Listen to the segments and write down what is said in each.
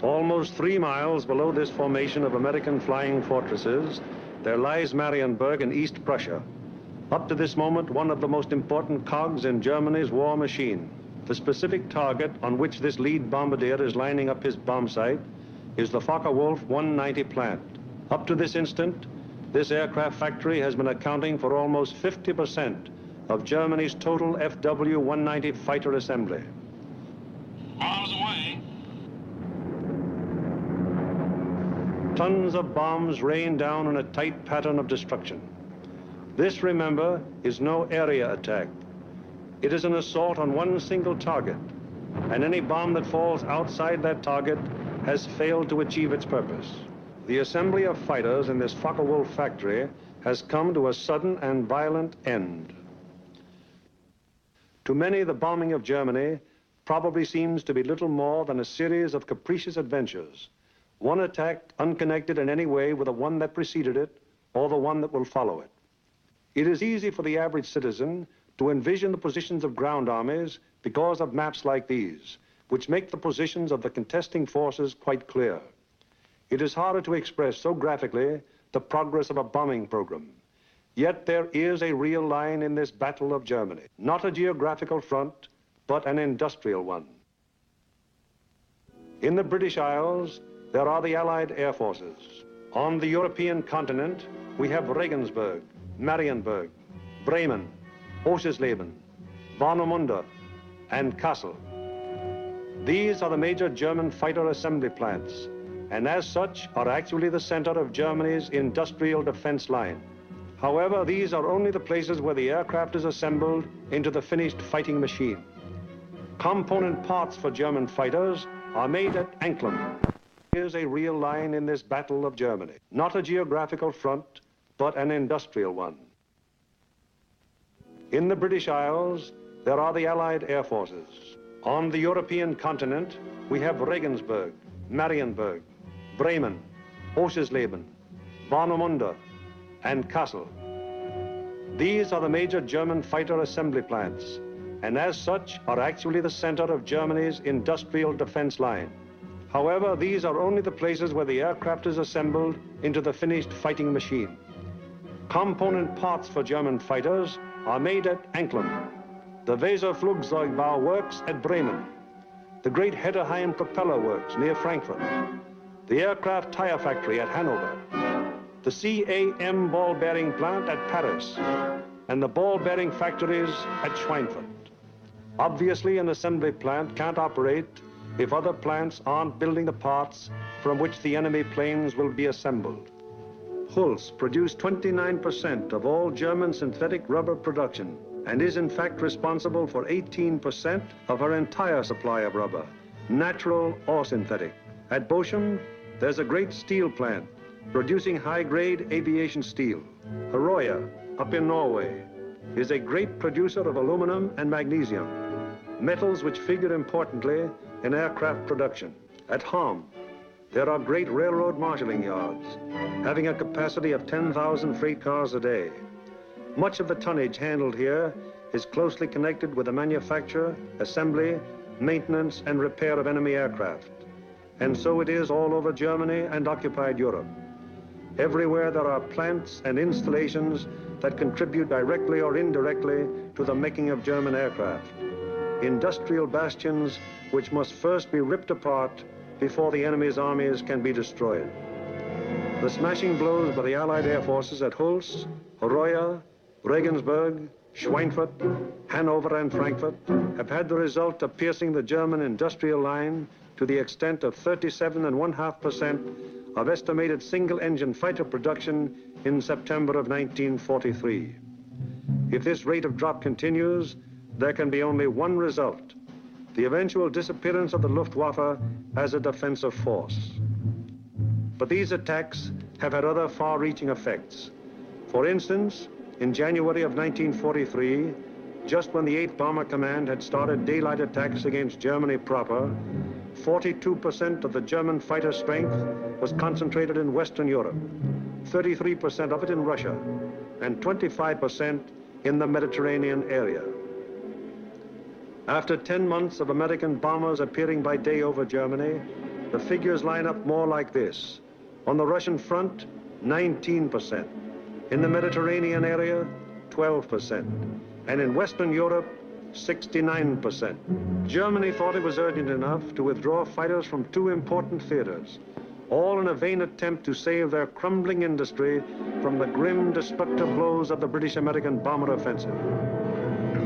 Almost 3 miles below this formation of American flying fortresses, there lies Marienburg in East Prussia. Up to this moment, one of the most important cogs in Germany's war machine. The specific target on which this lead bombardier is lining up his bomb sight is the Focke-Wulf 190 plant. Up to this instant, this aircraft factory has been accounting for almost 50% of Germany's total FW-190 fighter assembly. Bombs away. Tons of bombs rain down in a tight pattern of destruction. This, remember, is no area attack. It is an assault on one single target, and any bomb that falls outside that target has failed to achieve its purpose. The assembly of fighters in this Focke-Wulf factory has come to a sudden and violent end. To many, the bombing of Germany probably seems to be little more than a series of capricious adventures, one attack unconnected in any way with the one that preceded it or the one that will follow it. It is easy for the average citizen to envision the positions of ground armies because of maps like these, which make the positions of the contesting forces quite clear. It is harder to express so graphically the progress of a bombing program. Yet there is a real line in this battle of Germany, not a geographical front, but an industrial one. In the British Isles, there are the Allied air forces. On the European continent, we have Regensburg, Marienburg, Bremen, Oschersleben, Warnemünde, and Kassel. These are the major German fighter assembly plants, and as such are actually the center of Germany's industrial defense line. However, these are only the places where the aircraft is assembled into the finished fighting machine. Component parts for German fighters are made at Anklam. Here's a real line in this battle of Germany, not a geographical front, but an industrial one. In the British Isles, there are the Allied air forces. On the European continent, we have Regensburg, Marienburg, Bremen, Oschersleben, Warnemünde, and Kassel. These are the major German fighter assembly plants, and as such are actually the center of Germany's industrial defense line. However, these are only the places where the aircraft is assembled into the finished fighting machine. Component parts for German fighters are made at Anklam, the Weser-Flugzeugbau works at Bremen, the great Hedderheim propeller works near Frankfurt, the aircraft tire factory at Hanover, the CAM ball bearing plant at Paris, and the ball bearing factories at Schweinfurt. Obviously, an assembly plant can't operate if other plants aren't building the parts from which the enemy planes will be assembled. Hulls produced 29% of all German synthetic rubber production and is in fact responsible for 18% of our entire supply of rubber, natural or synthetic. At Bochum, there's a great steel plant producing high-grade aviation steel. Herøya, up in Norway, is a great producer of aluminum and magnesium, metals which figure importantly in aircraft production. At Ham, there are great railroad marshalling yards, having a capacity of 10,000 freight cars a day. Much of the tonnage handled here is closely connected with the manufacture, assembly, maintenance, and repair of enemy aircraft. And so it is all over Germany and occupied Europe. Everywhere there are plants and installations that contribute directly or indirectly to the making of German aircraft. Industrial bastions which must first be ripped apart before the enemy's armies can be destroyed. The smashing blows by the Allied air forces at Hulst, Herøya, Regensburg, Schweinfurt, Hanover, and Frankfurt have had the result of piercing the German industrial line to the extent of 37.5% of estimated single-engine fighter production in September of 1943. If this rate of drop continues, there can be only one result: the eventual disappearance of the Luftwaffe as a defensive force. But these attacks have had other far-reaching effects. For instance, in January of 1943, just when the 8th Bomber Command had started daylight attacks against Germany proper, 42% of the German fighter strength was concentrated in Western Europe, 33% of it in Russia, and 25% in the Mediterranean area. After 10 months of American bombers appearing by day over Germany, the figures line up more like this. On the Russian front, 19%. In the Mediterranean area, 12%. And in Western Europe, 69%. Germany thought it was urgent enough to withdraw fighters from 2 important theaters, all in a vain attempt to save their crumbling industry from the grim, destructive blows of the British-American bomber offensive.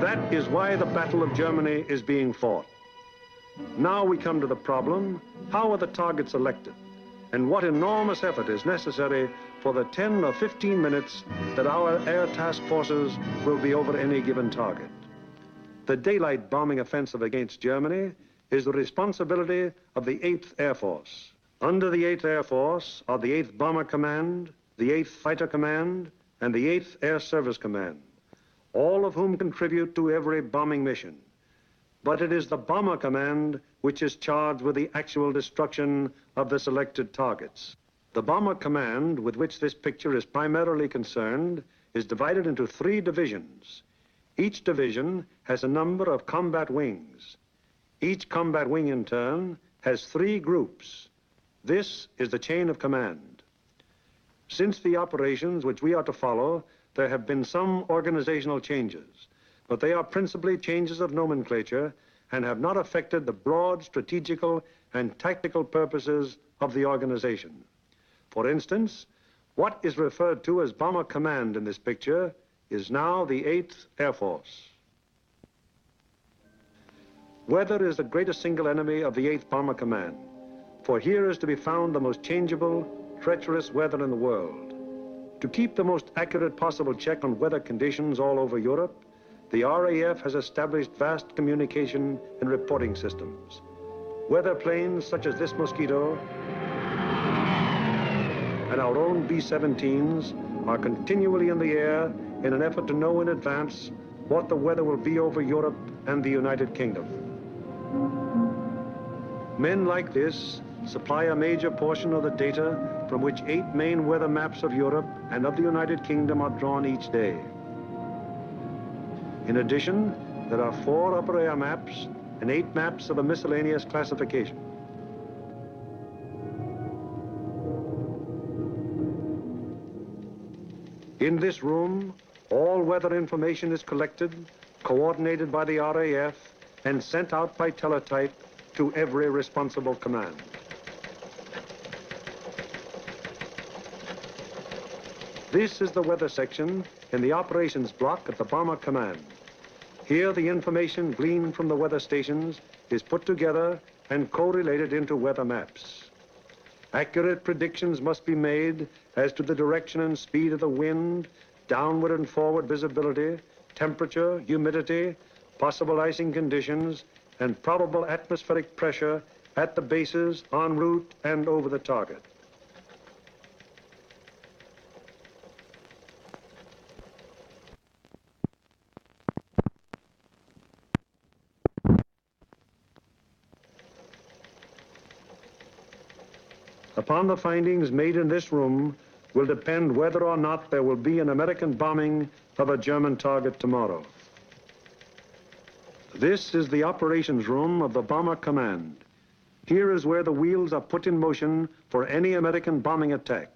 That is why the Battle of Germany is being fought. Now we come to the problem: how are the targets selected? And what enormous effort is necessary for the 10 or 15 minutes that our air task forces will be over any given target? The daylight bombing offensive against Germany is the responsibility of the 8th Air Force. Under the 8th Air Force are the 8th Bomber Command, the 8th Fighter Command, and the 8th Air Service Command, all of whom contribute to every bombing mission. But it is the Bomber Command which is charged with the actual destruction of the selected targets. The Bomber Command, with which this picture is primarily concerned, is divided into 3 divisions. Each division has a number of combat wings. Each combat wing, in turn, has 3 groups. This is the chain of command. Since the operations which we are to follow, there have been some organizational changes, but they are principally changes of nomenclature and have not affected the broad strategical and tactical purposes of the organization. For instance, what is referred to as Bomber Command in this picture is now the 8th Air Force. Weather is the greatest single enemy of the 8th Bomber Command, for here is to be found the most changeable, treacherous weather in the world. To keep the most accurate possible check on weather conditions all over Europe, the RAF has established vast communication and reporting systems. Weather planes such as this Mosquito and our own B-17's are continually in the air in an effort to know in advance what the weather will be over Europe and the United Kingdom. Men like this supply a major portion of the data from which 8 main weather maps of Europe and of the United Kingdom are drawn each day. In addition, there are 4 upper air maps and 8 maps of a miscellaneous classification. In this room, all weather information is collected, coordinated by the RAF, and sent out by teletype to every responsible command. This is the weather section in the operations block at the Bomber Command. Here, the information gleaned from the weather stations is put together and correlated into weather maps. Accurate predictions must be made as to the direction and speed of the wind, downward and forward visibility, temperature, humidity, possible icing conditions, and probable atmospheric pressure at the bases, en route, and over the target. Upon the findings made in this room will depend whether or not there will be an American bombing of a German target tomorrow. This is the operations room of the Bomber Command. Here is where the wheels are put in motion for any American bombing attack.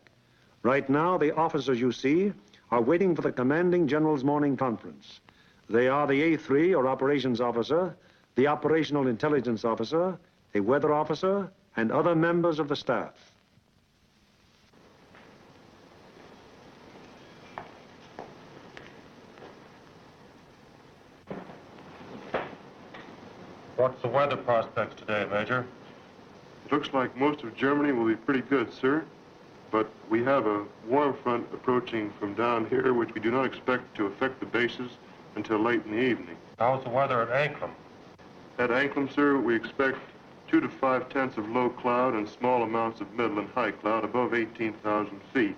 Right now, the officers you see are waiting for the commanding general's morning conference. They are the A3, or operations officer, the operational intelligence officer, a weather officer, and other members of the staff. What's the weather prospects today, Major? It looks like most of Germany will be pretty good, sir. But we have a warm front approaching from down here, which we do not expect to affect the bases until late in the evening. How's the weather at Anklam? At Anklam, sir, we expect 2 to 5 tenths of low cloud and small amounts of middle and high cloud above 18,000 feet.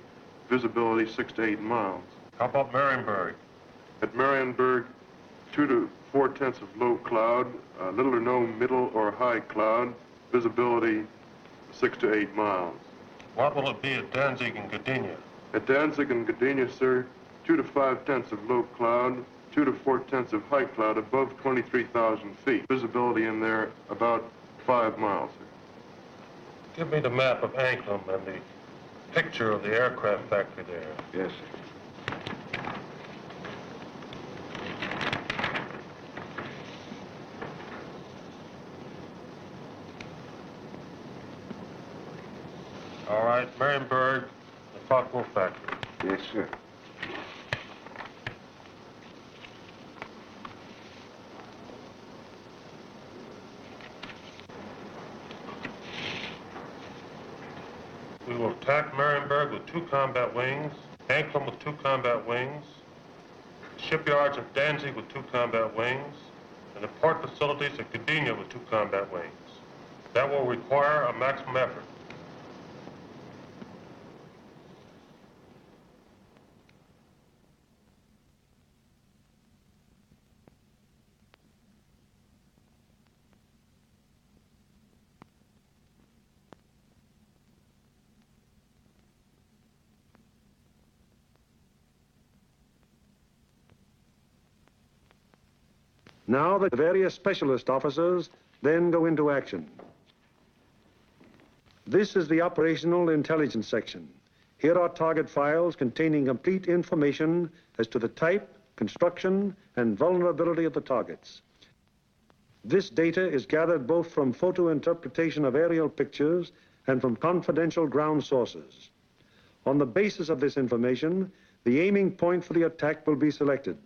Visibility 6 to 8 miles. How about Marienburg? At Marienburg, 2 to 4 tenths of low cloud, little or no middle or high cloud, visibility 6 to 8 miles. What will it be at Danzig and Gdynia? At Danzig and Gdynia, sir, 2 to 5 tenths of low cloud, 2 to 4/10 of high cloud above 23,000 feet. Visibility in there about 5 miles. Give me the map of Anklam and the picture of the aircraft factory there. Yes, sir. All right, Marienburg, the Focke-Wulf factory. Yes, sir. We will attack Marienburg with 2 combat wings, Anklam with 2 combat wings, shipyards of Danzig with 2 combat wings, and the port facilities at Gdynia with 2 combat wings. That will require a maximum effort. Now the various specialist officers then go into action. This is the operational intelligence section. Here are target files containing complete information as to the type, construction, and vulnerability of the targets. This data is gathered both from photo interpretation of aerial pictures and from confidential ground sources. On the basis of this information, the aiming point for the attack will be selected.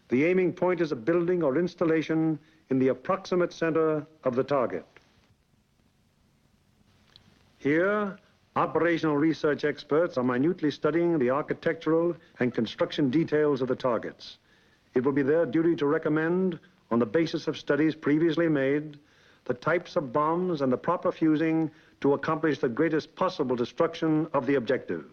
The aiming point is a building or installation in the approximate center of the target. Here, operational research experts are minutely studying the architectural and construction details of the targets. It will be their duty to recommend, on the basis of studies previously made, the types of bombs and the proper fusing to accomplish the greatest possible destruction of the objective.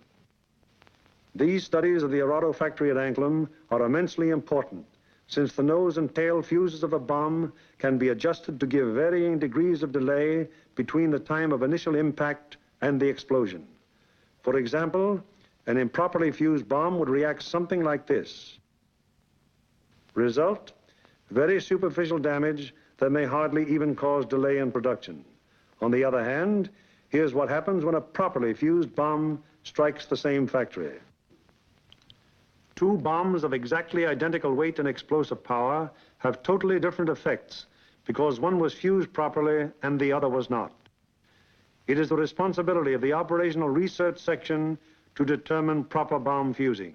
These studies of the Arado factory at Anklam are immensely important, since the nose and tail fuses of a bomb can be adjusted to give varying degrees of delay between the time of initial impact and the explosion. For example, an improperly fused bomb would react something like this. Result, very superficial damage that may hardly even cause delay in production. On the other hand, here's what happens when a properly fused bomb strikes the same factory. 2 bombs of exactly identical weight and explosive power have totally different effects because one was fused properly and the other was not. It is the responsibility of the operational research section to determine proper bomb fusing.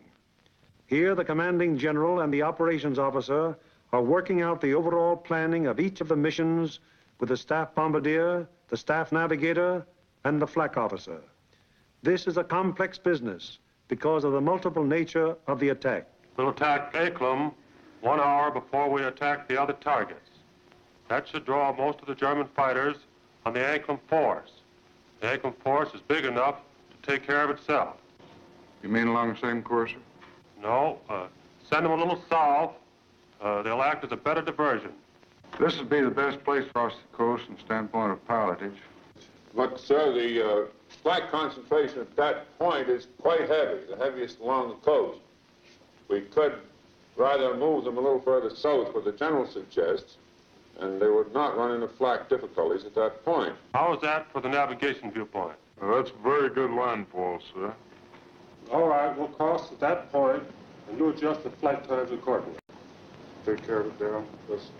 Here, the commanding general and the operations officer are working out the overall planning of each of the missions with the staff bombardier, the staff navigator, and the flak officer. This is a complex business because of the multiple nature of the attack. We'll attack Anklam 1 hour before we attack the other targets. That should draw most of the German fighters on the Anklam force. The Anklam force is big enough to take care of itself. You mean along the same course, sir? No, send them a little south. They'll act as a better diversion. This would be the best place across the coast from the standpoint of pilotage. But, sir, the flak concentration at that point is quite heavy, the heaviest along the coast. We could rather move them a little further south, what the general suggests, and they would not run into flak difficulties at that point. How is that for the navigation viewpoint? Well, that's a very good landfall, sir. All right, we'll cross at that point, and you adjust the flight times accordingly. Take care of it, Darrell. Yes.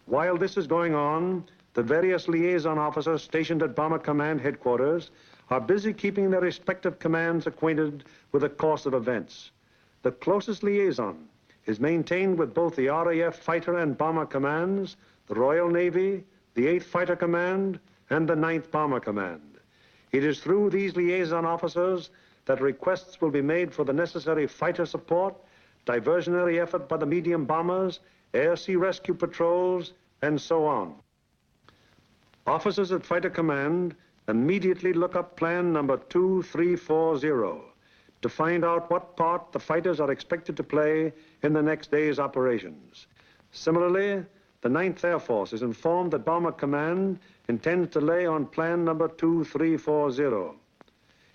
While this is going on, the various liaison officers stationed at Bomber Command headquarters are busy keeping their respective commands acquainted with the course of events. The closest liaison is maintained with both the RAF Fighter and Bomber Commands, the Royal Navy, the 8th Fighter Command, and the 9th Bomber Command. It is through these liaison officers that requests will be made for the necessary fighter support, diversionary effort by the medium bombers, air-sea rescue patrols, and so on. Officers at Fighter Command immediately look up plan number 2340 to find out what part the fighters are expected to play in the next day's operations. Similarly, the 9th Air Force is informed that Bomber Command intends to lay on plan number 2340.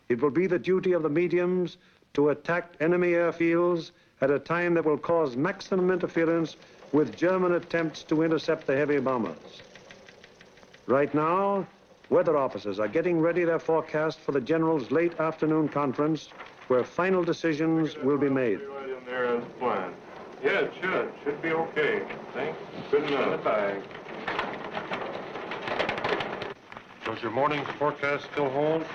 It will be the duty of the mediums to attack enemy airfields at a time that will cause maximum interference with German attempts to intercept the heavy bombers. Right now, weather officers are getting ready their forecast for the General's late afternoon conference, where final decisions will be made. Right in there as planned. Yeah, it should. Should be okay. Thanks. Good enough. Bye. Does your morning's forecast still hold?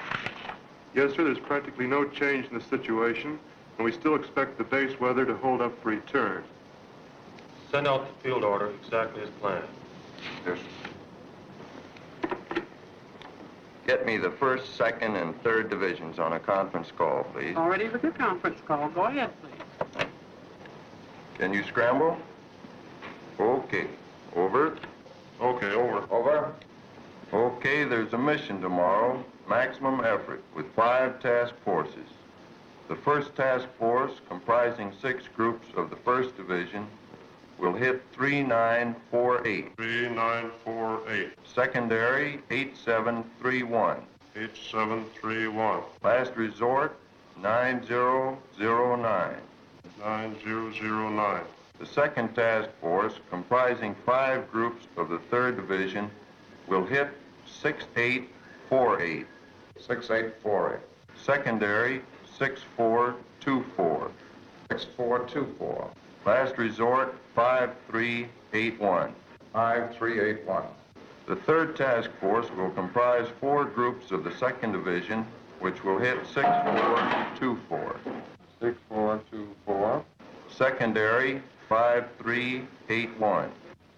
Yes, sir. There's practically no change in the situation, and we still expect the base weather to hold up for return. Send out the field order exactly as planned. Yes, Get me the 1st, 2nd, and 3rd divisions on a conference call, please. All ready with your conference call. Go ahead, please. Can you scramble? Okay. Over. Okay, over. Over. Okay, there's a mission tomorrow. Maximum effort with 5 task forces. The 1st task force, comprising 6 groups of the 1st Division, will hit 3948. 3948. Secondary, 8731. 8731. Last resort, 9009. 9009. The 2nd task force, comprising 5 groups of the 3rd Division, will hit 6848. 6848. Secondary, 6424. 6424. Last resort, 5381. 5381. The 3rd task force will comprise 4 groups of the 2nd Division, which will hit 6424. 6424. Secondary, 5381.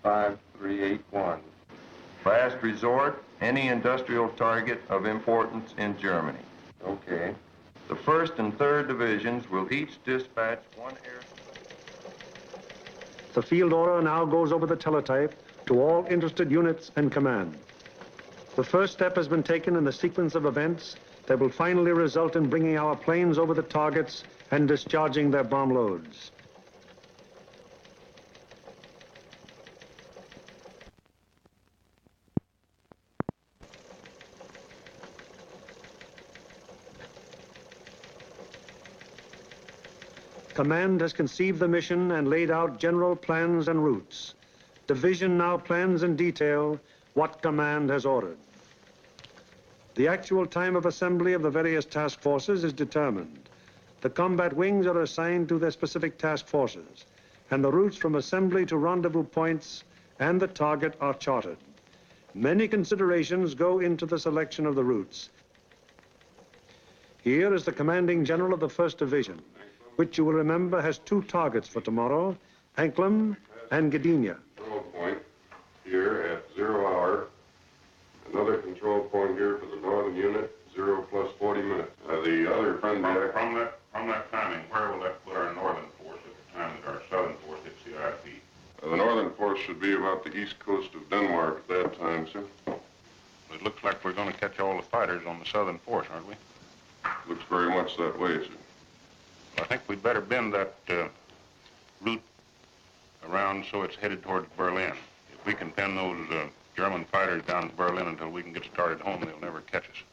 5381. Last resort, any industrial target of importance in Germany. Okay. The 1st and 3rd Divisions will each dispatch 1 air... The field order now goes over the teletype to all interested units and command. The first step has been taken in the sequence of events that will finally result in bringing our planes over the targets and discharging their bomb loads. Command has conceived the mission and laid out general plans and routes. Division now plans in detail what command has ordered. The actual time of assembly of the various task forces is determined. The combat wings are assigned to their specific task forces, and the routes from assembly to rendezvous points and the target are charted. Many considerations go into the selection of the routes. Here is the commanding general of the 1st Division, which you will remember has 2 targets for tomorrow, Anklam and Gdynia. control point here at 0 hour. Another control point here for the northern unit, 0 plus 40 minutes. The other friend there... From that timing, where will that put our northern force at the time that our southern force hits the IP? The northern force should be about the east coast of Denmark at that time, sir. It looks like we're going to catch all the fighters on the southern force, aren't we? Looks very much that way, sir. I think we'd better bend that route around so it's headed towards Berlin. If we can pin those German fighters down in Berlin until we can get started home, they'll never catch us.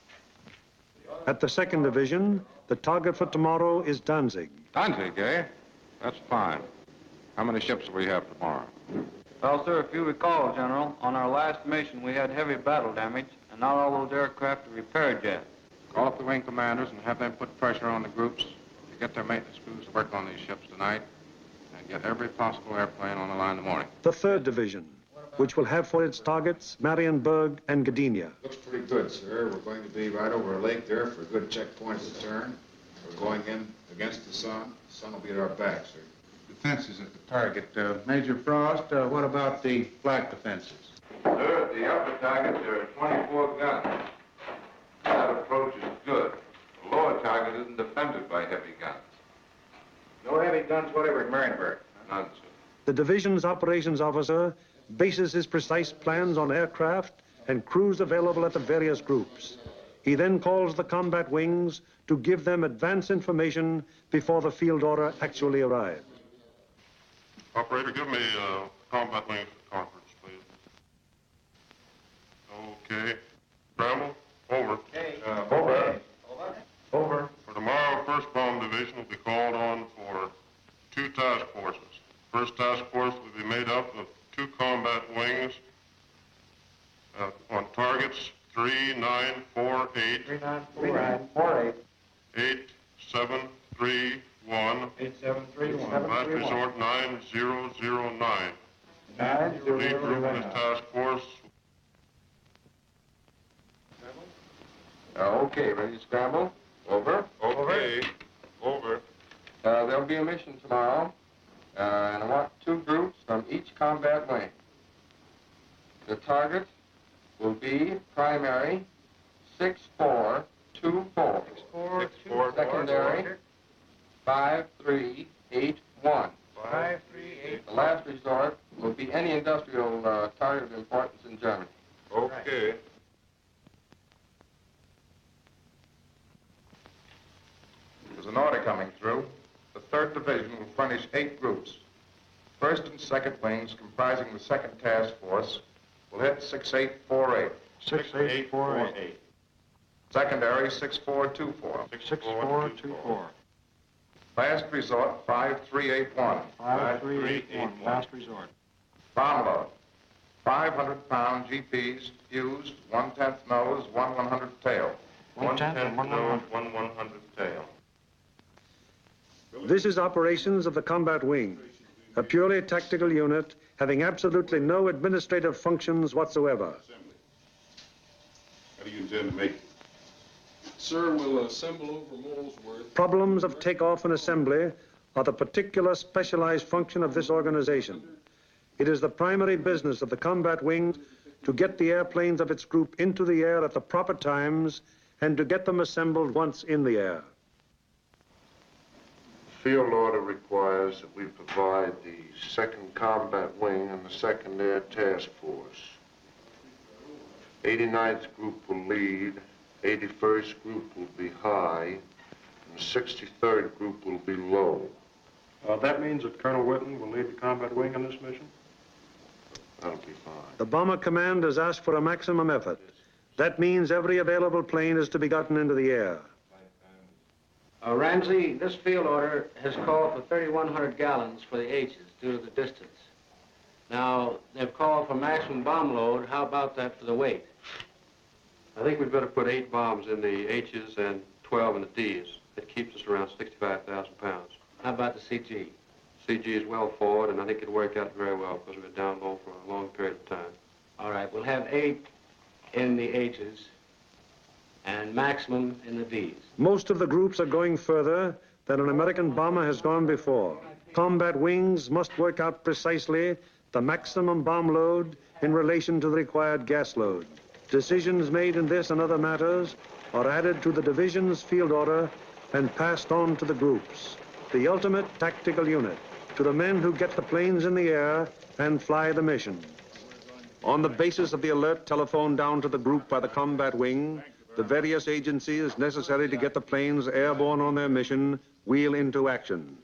At the 2nd Division, the target for tomorrow is Danzig. Danzig, eh? That's fine. How many ships will we have tomorrow? Well, sir, if you recall, General, on our last mission we had heavy battle damage, and not all those aircraft are repaired yet. Call up the wing commanders and have them put pressure on the groups to get their maintenance crews to work on these ships tonight and get every possible airplane on the line in the morning. The 3rd Division, which will have for its targets Marienburg and Gdynia. Looks pretty good, sir. We're going to be right over a lake there for a good checkpoint to turn. We're going in against the sun. The sun will be at our back, sir. Defenses at the target. Major Frost, what about the flank defenses? Sir, at the upper target, there are 24 guns. That approach is good. The lower target isn't defended by heavy guns. No heavy guns whatever at Marienburg. None, sir. The division's operations officer bases his precise plans on aircraft and crews available at the various groups. He then calls the combat wings to give them advance information before the field order actually arrives. Operator, give me combat wings conference, please. Okay. Scramble? Over. Okay. Over. For tomorrow, 1st Bomb Division combat wings on targets 3948, 3948. 8731, 8731. last resort 9009. 9009. Lead group in this task force. Okay, ready to scramble? Over. Okay. Over. There'll be a mission tomorrow, and I want 2 groups from each combat wing. The target will be primary 6424. 6424. Secondary 5381. 5381. The last resort will be any industrial target of importance in Germany. Okay. There's an order coming through. The 3rd Division will furnish 8 groups. 1st and 2nd wings, comprising the 2nd Task Force, will hit 6848. 6848. Secondary 6424. 6424. Last resort 5381. 5381. Last resort. Bomb load. 500-pound GPs fused, 1/10 nose, 1/100 tail. 110 nose, 1/100 tail. This is operations of the combat wing, a purely tactical unit having absolutely no administrative functions whatsoever. How do you intend to make it? Sir, we'll assemble over Molesworth. Problems of takeoff and assembly are the particular specialized function of this organization. It is the primary business of the combat wing to get the airplanes of its group into the air at the proper times and to get them assembled once in the air. Field order requires that we provide the 2nd Combat Wing and the 2nd Air Task Force. 89th Group will lead, 81st Group will be high, and the 63rd Group will be low. That means that Colonel Whitten will lead the combat wing on this mission? That'll be fine. The Bomber Command has asked for a maximum effort. That means every available plane is to be gotten into the air. Ramsey, this field order has called for 3,100 gallons for the H's due to the distance. Now, they've called for maximum bomb load. How about that for the weight? I think we'd better put 8 bombs in the H's and 12 in the D's. That keeps us around 65,000 pounds. How about the CG? CG is well forward, and I think it'll work out very well because we've been down low for a long period of time. All right, we'll have 8 in the H's and maximum in the D's. Most of the groups are going further than an American bomber has gone before. Combat wings must work out precisely the maximum bomb load in relation to the required gas load. Decisions made in this and other matters are added to the division's field order and passed on to the groups, the ultimate tactical unit, to the men who get the planes in the air and fly the mission. On the basis of the alert telephoned down to the group by the combat wing, the various agencies necessary to get the planes airborne on their mission wheel into action.